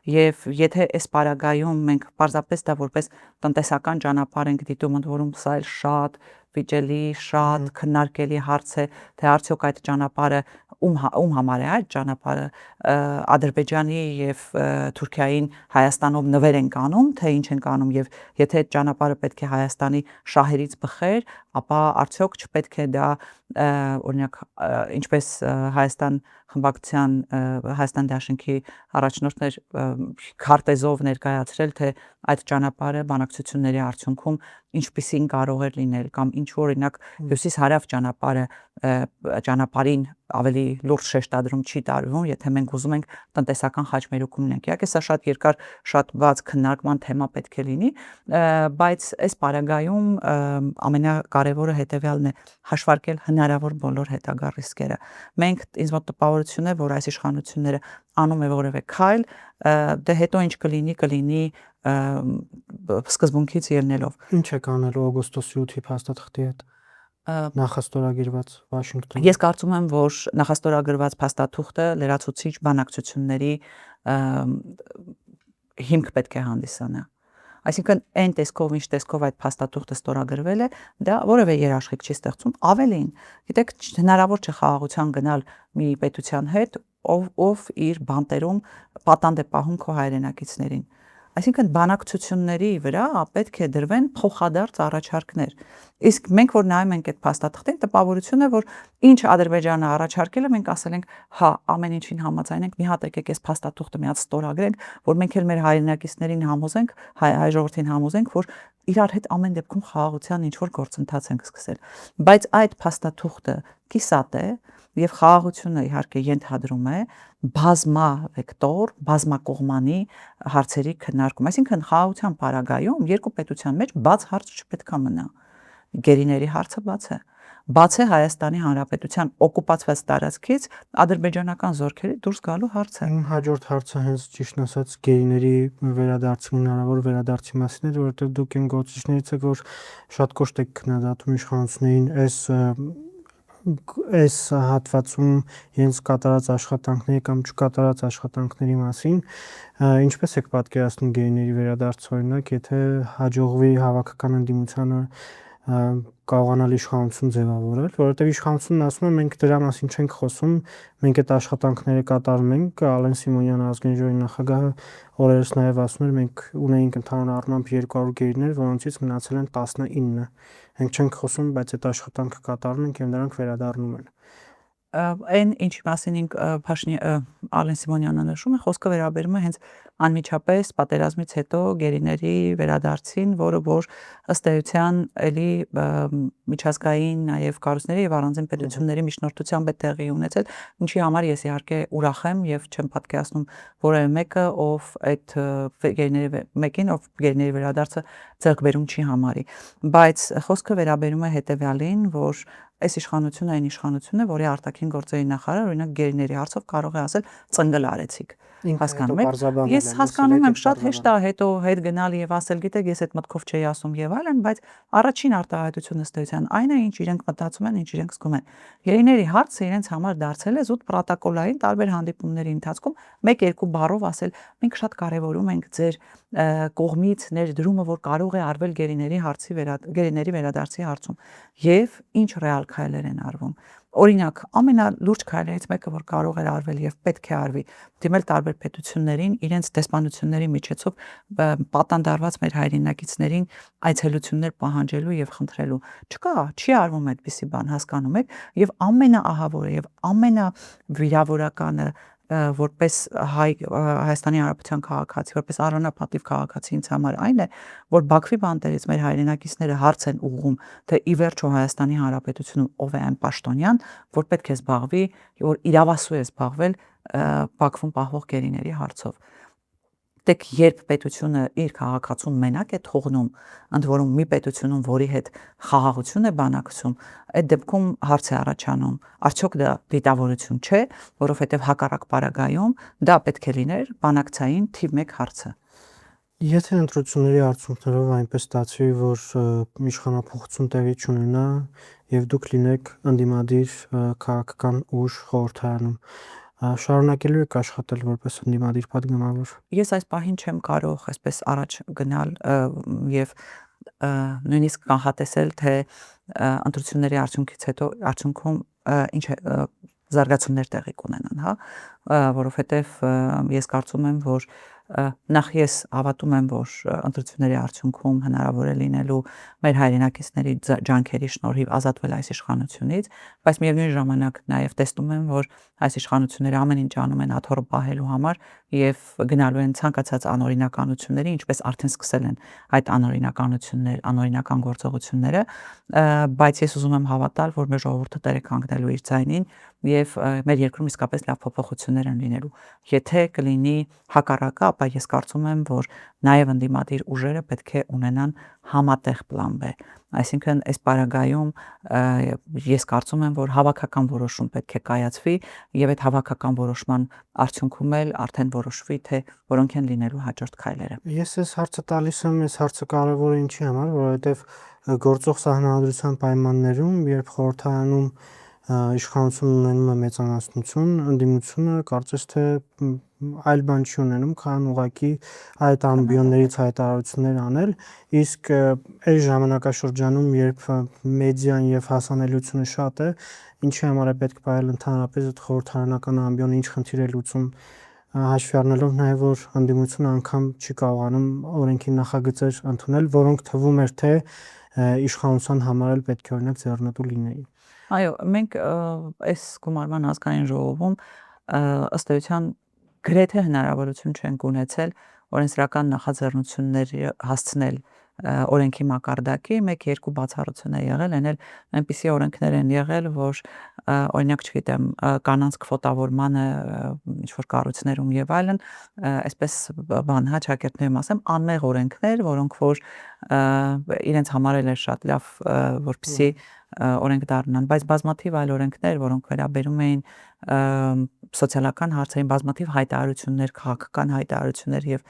Եվ եթե այս պարագայում մենք պարզապես դա որպես տնտեսական ճանապարհ ենք դիտում, ընդ որում սա էլ շատ վիճելի, շատ քննարկելի հարց է, թե արդյոք այդ ճանապարհը ում համար է այդ ճանապարհը Ադրբեջանի եւ Թուրքիային Հայաստանով նվեր են կանում, թե ինչ են կանում եւ եթե այդ ճանապարհը պետք է Հայաստանի շահերից բխեր, ապա արդյոք չպետք է դա օրինակ ինչպես Հայաստան խմբակցության Հայաստան դաշինքի առաջնորդներ քարտեզով ներկայացրել, թե այդ ճանապարհը բանակցությունների արդյունքում ինչպիսին կարող էր լինել կամ ինչ օրինակ հյուսիս-հարավ ճանապարհին ավելի լուրջ շեշտադրում չի տարվում, եթե մենք ուզում ենք տնտեսական խաչմերուկում լինենք։ Իհարկե սա շատ երկար, շատ բաց քննարկման թեմա պետք է լինի, բայց այս պարագայում ամենակարևորը հետևյալն է՝ հաշվարկել հնարավոր բոլոր հետագա ռիսկերը։ Մենք ինձ մոտ տպավորություն է, որ այս իշխանությունները անում է որևէ քայլ, դե հետո ինչ կլինի սկզբունքից ելնելով։ Ինչ է կանելու օգոստոսի 8-ի փաստաթղթի հետ նախաստորագրված Վաշինգտոնում։ Ես կարծում եմ, որ նախաստորագրված փաստաթուղթը լրացուցիչ բանակցությունների հիմք պետք է հանդիսանա։ Այսինքն այն տեսքով, ինչ տեսքով այդ փաստաթուղթը ստորագրվել է, դա որևէ երաշխիք չի ստեղծում, ավելին, գիտեք, հնարավոր չէ խաղաղության գնալ մի պետության հետ, ով իր բանտերում պատանդ է պահում քո հայրենակիցներին։ Այսինքն բանակցությունների վրա պետք է դրվեն փոխադարձ առաջարկներ։ Իսկ մենք որ նայում ենք այդ փաստաթղթին, տպավորություն է, որ ինչ Ադրբեջանը առաջարկել է, մենք ասել ենք, հա, ամեն ինչին համաձայն ենք, մի հատ եկեք այս փաստաթուղթը մի հատ ստորագրենք, որ մենք էլ մեր հայրենակիցներին համոզենք, հայ ժողովրդին համոզենք, որ իրար հետ ամեն դեպքում խաղաղության ինչ որ գործընթաց ենք սկսել։ Բայց այդ փաստաթուղթը կիսատ է եւ խաղաղությունը իհարկե ենթադրում է բազմավեկտոր, բազմակողմանի հարցերի քննարկում։ Այսինքն խաղաղության պարագայում երկու պետության մեջ բաց հարց չպետք է մնա։ Գերիների հարցը բաց է։ Բաց է Հայաստանի Հանրապետության օկուպացված տարածքից ադրբեջանական զորքերի դուրս գալու հարցը։ Հաջորդ հարցը հենց ճիշտն ասած գերիների վերադարձի հնարավոր վերադարձի մասին է, որովհետև դուք այն գործիչներից եք, որ շատ կոշտ եք քննադատում իշխանություններին այս հատվածում իրենց կատարած աշխատանքների կամ չկատարած աշխատանքների մասին, ինչպես եք պատկերացնում գերիների վերադարձ օրինակ, եթե հաջողվի հավաքական ընդդիմությանը կարողանալ իշխանություն ձևավորել, որովհետև իշխանությունն ասում է մենք դրա մասին չենք խոսում, մենք այդ աշխատանքները կատարում ենք, Ալեն Սիմոնյանը ազգային ժողովի նախագահը օրերս նաև ասում էր մենք ունեինք ընդհանուր առմամբ 200 գերիներ, որոնցից մնացել են 19, մենք չենք խոսում, բայց այդ աշխատանքը կատարում ենք եւ նրանք վերադառնում են։ Այն ինչի մասին Ալեն Սիմոնյանը նշում է, խոսքը վերաբերում է հենց անմիջապես պատերազմից հետո գերիների վերադարձին, որը որ ըստ էության էլի միջազգային նաև կառույցների եւ առանձին պետությունների միջնորդությամբ է տեղի ունեցել, ինչի համար ես իհարկե ուրախ եմ եւ չեմ պատկերացնում որևէ մեկը, ով այդ գերիների վերադարձը ձեռքբերում չի համարի, բայց խոսքը վերաբերում է հետեւյալին, որ այս իշխանությունը այն իշխանությունն է, որի արտաքին գործերի նախարար օրինակ գերիների հարցով կարող է ասել ծնգլ արեցիք։ Հասկանում եք։ Ես հասկանում եմ, շատ հեշտ է հետո հետ գնալ եւ ասել, գիտեք, ես այդ մտքով չէի ասում եւ այլն, բայց առաջին արտահայտությունը ըստ էության այն է, ինչ իրենք մտածում են, ինչ իրենք զգում են։ Գերիների հարցը իրենց համար դարձել է զուտ պրոտոկոլային տարբեր հանդիպումների ընթացքում 1-2 բառով ասել, մենք շատ կարևորում ենք ձեր կողմից ներդրումը, որ կարող է արվել գերիների վերադարձի հարցում եւ ինչ ռեալ քայլեր են արվում։ Օրինակ, ամենալուրջ քայլերից մեկը, որ կարող էր արվել եւ պետք է արվի, դիմել տարբեր պետություններին, իրենց դեսպանությունների միջոցով պատանդարված մեր հայրենակիցներին այցելություններ պահանջելու եւ խնդրելու։ Չի արվում այդպիսի բան, հասկանում եք, եւ ամենաահավորը եւ ամենավիրավորականը որպես Հայաստանի Հանրապետության քաղաքացի, որպես առանապատիվ քաղաքացի ինձ համար այն է, որ Բաքվի բանտերից մեր հայրենակիցները հարց են ուղղում, թե ի վերջո Հայաստանի Հանրապետությունում ով է այն պաշտոնյան, որ պետք է զբաղվի, որ իրավասու է զբաղվել Բաքվում պահվող գերիների հարցով։ Դեք երբ պետությունը իր քաղաքացուն մենակ է թողնում, ընդ որում մի պետությունում, որի հետ խաղաղություն է բանակցում, այդ դեպքում հարց է առաջանում, արդյոք դա դիտավորություն չէ, որովհետև հակառակ պարագայում դա պետք է լիներ բանակցային թիվ 1 հարցը։ Եթե ընտրությունների արդյունքներով այնպես ստացվի, որ իշխանափոխություն տեղի չունենա եւ դուք լինեք ընդդիմադիր քաղաքական ուժ խորհրդարանում, շարունակելու եք աշխատել որպես ընդդիմադիր падգամավոր։ Ես այս պահին չեմ կարող այսպես առաջ գնալ եւ նույնիսկ կանխատեսել, թե ընտրությունների արդյունքում ինչ զարգացումներ տեղի կունենան, հա, որովհետեւ ես կարծում եմ, որ նախ ես հավատում եմ, որ ընտրությունների արդյունքում հնարավոր է լինելու մեր հայրենակիցների ջանքերի շնորհիվ ազատվել այս իշխանությունից, բայց միևնույն ժամանակ նաև տեսնում եմ, որ այս իշխանությունները ամեն ինչ անում են աթոռը պահելու համար, եւ գնալու են ցանկացած անօրինականությունների, ինչպես արդեն սկսել են այդ անօրինական գործողությունները, բայց ես ուզում եմ հավատալ, որ մեր ժողովուրդը տերը կանգնելու իր ձայնին եւ մեր երկրում իսկապես լավ փոփոխություններ են լինելու։ Եթե կլինի հակառակը, ապա ես կարծում եմ, որ նաեւ ընդդիմադիր ուժերը պետք է ունենան համատեղ պլան B։ Այսինքն այս պարագայում ես կարծում եմ, որ հավաքական որոշում պետք է կայացվի եւ այդ հավաքական որոշման արդյունքում էլ արդեն որոշվի, թե որոնք են լինելու հաջորդ քայլերը։ Ես այս հարցը տալիս եմ, այս հարցը կարևոր է ինչի համար, որովհետև գործող սահմանադրության պայմաններում, երբ խորհրդարանում իշխանությունն ունենում է մեծամասնություն, ընդդիմությունը կարծես թե այլ բան չի ունենում, քան ուղղակի այդ ամբիոններից հայտարարություններ անել, իսկ այս ժամանակաշրջանում, երբ մեդիան եւ հասանելիությունը շատ է, ինչի համար է պետք պահել ընդհանրապես այդ խորհրդարանական ամբիոնը, ինչ խնդիր է լուծում, հաշվի առնելով նաև որ ընդդիմությունը անգամ չի կարողանում օրենքի նախագծեր ընդունել, որոնք թվում էր թե իշխանության համար էլ պետք է օրինակ ձեռնտու լինեին։ Այո, մենք այս գումարման ազգային ժողովում ըստ էության գրեթե հնարավորություն չենք ունեցել օրենսդրական նախաձեռնություններ հասցնել օրենքի մակարդակի, 1-2 բացառություն է եղել, այն էլ այնպիսի օրենքներ են եղել, որ օրինակ չգիտեմ, կանանց քվոտավորմանը ինչ որ կառույցներում եւ այլն, այսպես բան հաճակերտներում ասեմ, անմեղ օրենքներ, որոնք որ իրենց համար էլ է շատ լավ, որպեսզի օրենք դառնան, բայց բազմաթիվ այլ օրենքներ, որոնք վերաբերում էին սոցիալական հարցերին, բազմաթիվ հայտարարություններ, քաղաքական հայտարարություններ եւ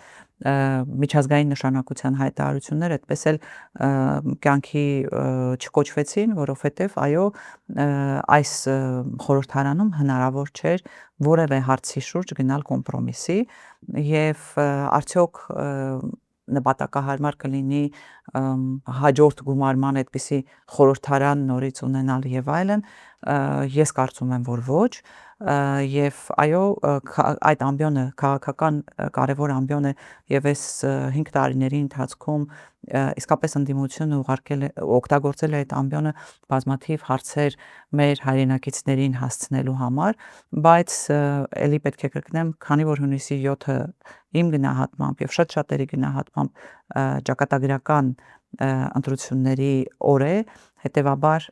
միջազգային նշանակության հայտարարություններ այդպես էլ կյանքի չկոչվեցին, որովհետեւ այո, այս խորհրդարանում հնարավոր չէր որևէ հարցի շուրջ գնալ կոմպրոմիսի եւ արդյոք նպատակահարմար կլինի հաջորդ գումարման այդպիսի խորհրդարան նորից ունենալ եւ այլն, ես կարծում եմ, որ ոչ, եւ այո, այդ ամբիոնը քաղաքական կարևոր ամբիոն է եւ այս 5 տարիների ընթացքում իսկապես ընդդիմությունը օգտագործել է այդ ամբիոնը բազմաթիվ հարցեր մեր հայրենակիցներին հասցնելու համար, բայց ելի պետք է կրկնեմ, քանի որ հունիսի 7-ը իմ գնահատմամբ եւ շատ շատերի գնահատմամբ ճակատագրական ընտրությունների օր է, հետեւաբար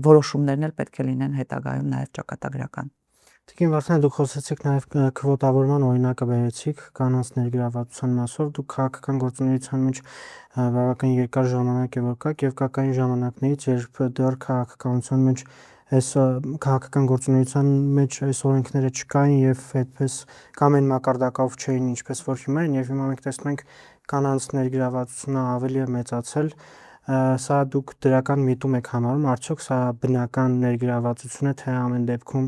որոշումներն էլ պետք է լինեն հետագայում նաեւ ճակատագրական։ Տիկին Վարդան, դուք խոսեցիք նաև քվոտավորման օրինակը բերեցիք կանանց ներգրավվածության մասով, դուք քաղաքական գործունեության մեջ բավական երկար ժամանակ է որ կաք եւ կակային ժամանակներից, երբ դեռ քաղաքականության մեջ այս քաղաքական գործունեության մեջ այս օրենքները չկային եւ այդպես կամ այն մակարդակով չէին, ինչպես որ հիմա են, եւ հիմա մենք տեսնում ենք կանանց ներգրավվածությունը ավելի է մեծացել, սա դուք դրական միտում եք համարում, արդյոք սա բնական ներգրավվածություն է, թե ամեն դեպքում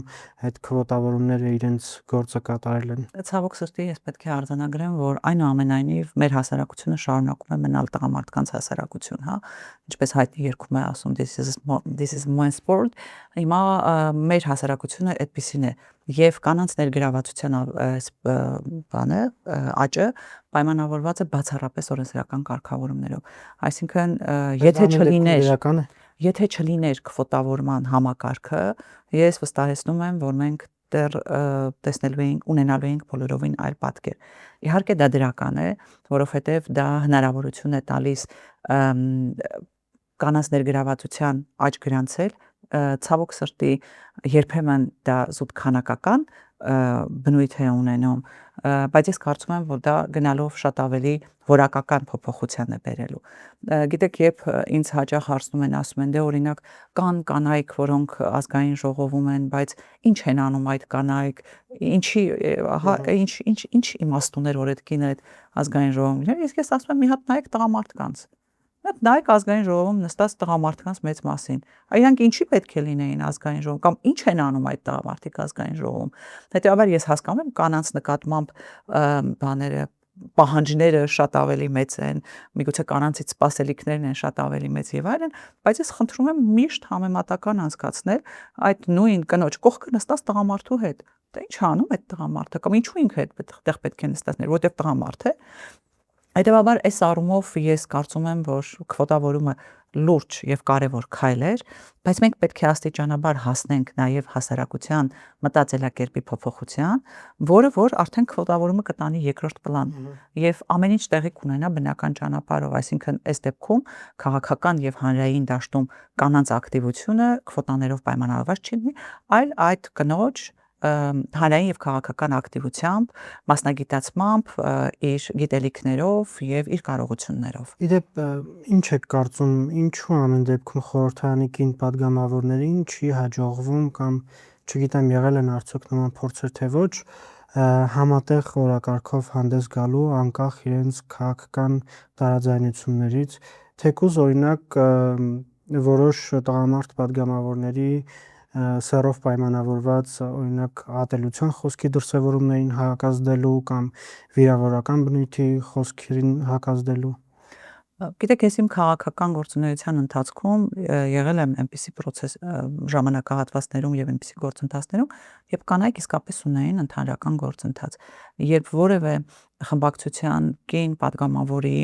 այդ քվոտավորումները իրենց գործը կատարել են։ Ցավոք սրտի ես պետք է արձանագրեմ, որ այնուամենայնիվ մեր հասարակությունը շարունակում է մնալ տղամարդկանց հասարակություն, հա, ինչպես հայտնի երգում է ասում this is my sport, հիմա մեր հասարակությունը այդպիսին է եւ կանանց ներգրավվածության բանը աճը պայմանավորված է բացառապես օրենսդրական կարգավորումներով, այսինքն եթե չլիներ քվոտավորման համակարգը, ես վստահեցնում եմ, որ մենք դեռ ունենալու ենք բոլորովին այլ պատկեր։ Իհարկե դա դրական է, որովհետև դա հնարավորություն է տալիս կանանց ներգրավվածության աճ գրանցել, ցավոք սրտի երբեմն դա զուտ քանակական բնույթ է ունենում, բայց ես կարծում եմ, որ դա գնալով շատ ավելի որակական փոփոխության է բերելու։ Գիտեք, երբ ինձ հաճախ հարցնում են, ասում են, դե օրինակ կան կանայք, որոնք ազգային ժողովում են, բայց ինչ են անում այդ կանայք, ինչ իմաստ ուներ, որ այդ կինը այդ ազգային ժողովում։ Ես ասում եմ, մի հատ նայեք տղամարդկանց։ Նայեք ազգային ժողովում նստած տղամարդկանց մեծ մասին։ Իրանք ինչի պետք է լինեին ազգային ժողովում կամ ինչ են անում այդ տղամարդիկ ազգային ժողովում։ Հետեւաբար ես հասկանում եմ կանանց նկատմամբ բաները պահանջները շատ ավելի մեծ են, միգուցե կանանցից սպասելիքներն են շատ ավելի մեծ եւ այլն, բայց ես խնդրում եմ միշտ համեմատական անցկացնել այդ նույն կնոջ կողքը նստած տղամարդու հետ։ Դա ինչ անում այդ տղամարդը կամ ինչու ինքը այդտեղ պետք է նստածներ, որտեղ տղամարդ է։ Հետևաբար այս առումով ես կարծում եմ, որ քվոտավորումը լուրջ եւ կարեւոր քայլեր, բայց մենք պետք է աստիճանաբար հասնենք նաեւ հասարակության մտածելակերպի փոփոխության, որը որ արդեն քվոտավորումը կտանի երկրորդ պլան եւ ամեն ինչ տեղի կունենա բնական ճանապարհով, այսինքն այս դեպքում քաղաքական եւ հանրային դաշտում կանանց ակտիվությունը քվոտաներով պայմանավորված չի լինի, այլ այդ կնոջ հանրային եւ քաղաքական ակտիվությամբ, մասնագիտացմամբ, իր գիտելիքներով եւ իր կարողություններով։ Իդեպ ինչ եք կարծում, ինչու ամեն դեպքում խորհրդարանի կին падգամավորներին չի հաջողվում կամ չգիտեմ եղել են արդյոք նման փորձեր թե ոչ համատեղ օրակարգով հանդես գալու անկախ իրենց քաղաքական տարաձայնություններից, թեկուզ օրինակ որոշ տղամարդ падգամավորների սերով պայմանավորված օրինակ ատելության խոսքի դրսևորումներին հակազդելու կամ վիրավորական բնույթի խոսքերին հակազդելու։ Գիտեք, ես իմ քաղաքական գործունեության ընթացքում եղել եմ այնպիսի process ժամանակահատվածներում եւ այնպիսի գործընթացներում, երբ կանայք իսկապես ունեին ընդհանրական գործընթաց, երբ որևէ խմբակցության կին падգամավորի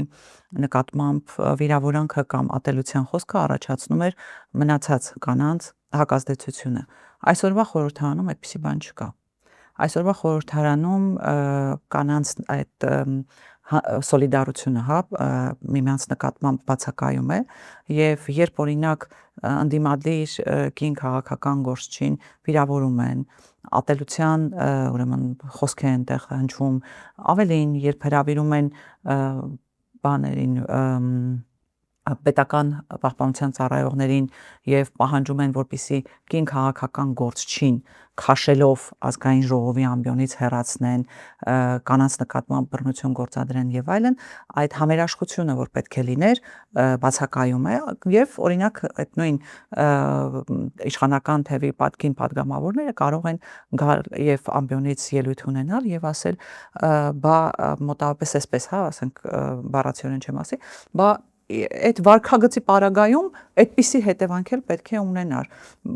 նկատմամբ վիրավորանքը կամ ատելության խոսքը առաջացնում էր մնացած կանանց հակազդեցությունը։ Այսօրվա խորհրդարանում այդպիսի բան չկա։ Այսօրվա խորհրդարանում կանանց այդ սոլիդարությունը, միմյանց նկատմամբ բացակայում է եւ երբ օրինակ ընդդիմադիր կին քաղաքական գործչին վիրավորում են, ատելության ուրեմն խոսք է այնտեղ հնչում, ավելին երբ հրավիրում են բաներին պետական պահպանության ծառայողներին եւ պահանջում են, որպեսզի կին քաղաքական գործչին քաշելով ազգային ժողովի ամբիոնից հեռացնեն, կանանց նկատմամբ բռնություն գործադրեն եւ այլն, այդ համերաշխությունը, որ պետք է լիներ, բացակայում է եւ օրինակ այդ նույն իշխանական թևի պատկին падգամավորները կարող են գալ եւ ամբիոնից ելույթ ունենալ եւ ասել, բա մոտավորապես այսպես, ասենք բառացիորեն չեմ ասի, բա այդ վարքագծի պարագայում այդպիսի հետևանք էլ պետք է ունենար։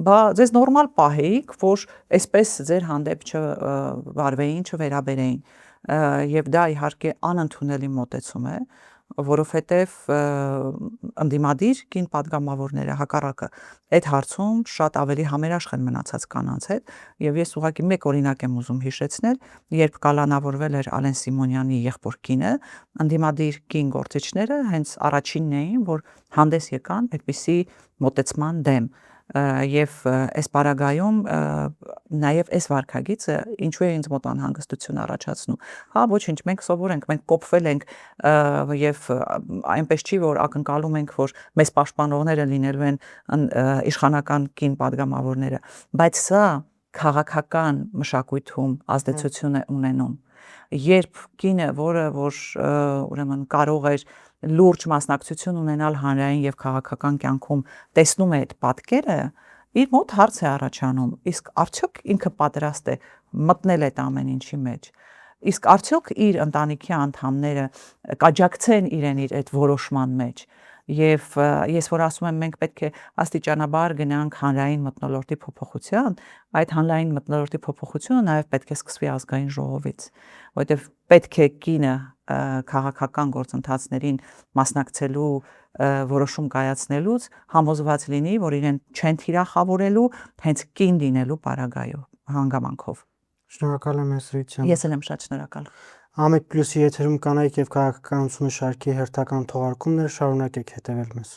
Բա ձեզ նորմալ պահեիք, որ այսպես ձեր հանդեպ չվարվեին, չվերաբերեին։ Եվ դա իհարկե անընդունելի մոտեցում է, որովհետև ընդդիմադիր կին падգամավորները հակառակը այդ հարցում շատ ավելի համերաշխ են մնացած կանանց հետ եւ ես ուղղակի մեկ օրինակ եմ ուզում հիշեցնել, երբ կալանավորվել էր Ալեն Սիմոնյանի եղբոր կինը, ընդդիմադիր կին գործիչները հենց առաջինն էին, որ հանդես եկան այդպիսի մոտեցման դեմ եւ այս պարագայում նաեւ այս վարքագիծը ինչու է ինձ մոտ անհանգստություն առաջացնում, ոչինչ, մենք սովոր ենք, մենք կոփվել ենք եւ այնպես չի որ ակնկալում ենք, որ մեզ պաշտպանողները լինելու են իշխանական կին падգամավորները, բայց սա քաղաքական մշակույթում ազդեցություն է ունենում, երբ կինը, որը որ ուրեմն կարող էր լուրջ մասնակցություն ունենալ հանրային եւ քաղաքական կյանքում, տեսնում է այդ պատկերը, իր մոտ հարց է առաջանում, իսկ արդյոք ինքը պատրաստ է մտնել այդ ամեն ինչի մեջ, իսկ արդյոք իր ընտանիքի անդամները կաջակցեն իրեն իր այդ որոշման մեջ, եւ ես որ ասում եմ մենք պետք է աստիճանաբար գնանք հանրային մթնոլորտի փոփոխության, այդ հանրային մթնոլորտի փոփոխությունը նաեւ պետք է սկսվի ազգային ժողովից, որովհետեւ պետք է կինը քաղաքական գործընթացներին մասնակցելու որոշում կայացնելուց համոզված լինի, որ իրեն չեն թիրախավորելու հենց կին լինելու պարագայով հանգամանքով։ Շնորհակալ եմ Էսրիցյան։ Ես էլ եմ շատ շնորհակալ։ Ամեկ պլյուսի եթերում կանայք եւ քաղաքականությունը շարքի հերթական թողարկումներ, շարունակեք հետևել մեզ։